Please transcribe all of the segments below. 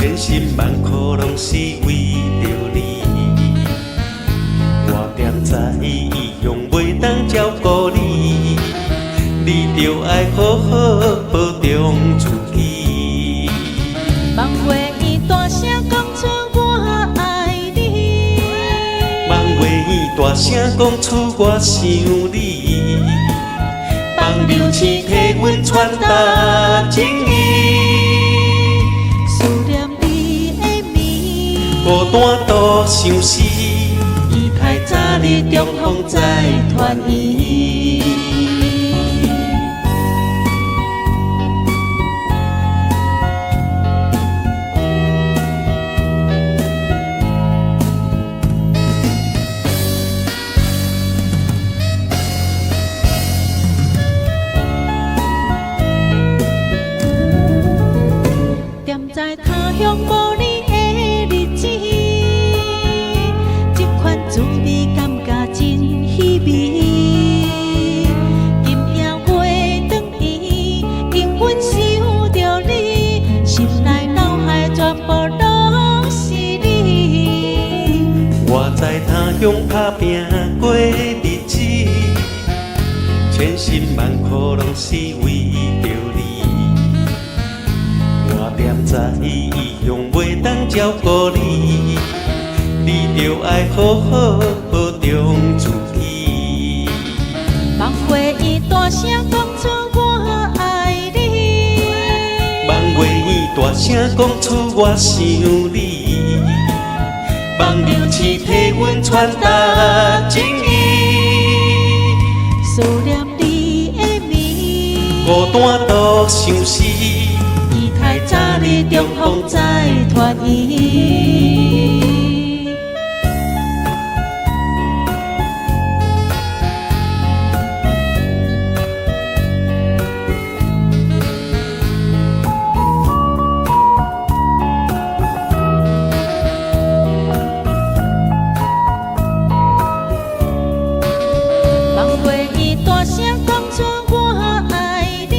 千辛万苦拢是为着你。我点知伊用袂当照顾你，你着爱好好保重自己。望月伊大声讲出我爱你，望月伊大声讲出我想你，望流星替阮传达情意。思念你的暝，孤单都想死，伊太早日中风再团圆。在他乡无你的日子，这款滋味感觉真稀微。今夜月转圆，因阮想着你，心内脑海全部拢是你。我在他乡打拼过日子，千辛万苦拢是为着你。我点知伊用袂当照顾你，你着爱好好保重自己。望月伊大声讲出我爱你，望月伊大声讲出我想你，望流星替阮传达情意。思念你的暝，孤单都想死，太早日中风再团圆。望月伊大声讲出我爱你，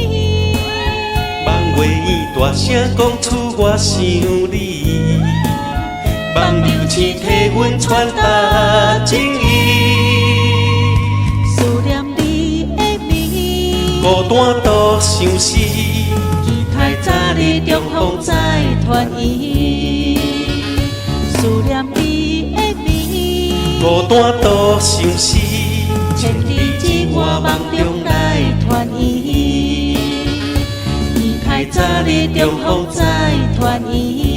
望月伊大声讲出我想你，望流星替阮传达情意。思念你的暝，孤单都想死，期待早日中风再团圆。思念你的暝，孤单都想死，千里之外梦中来团圆。期待早日中风再团圆。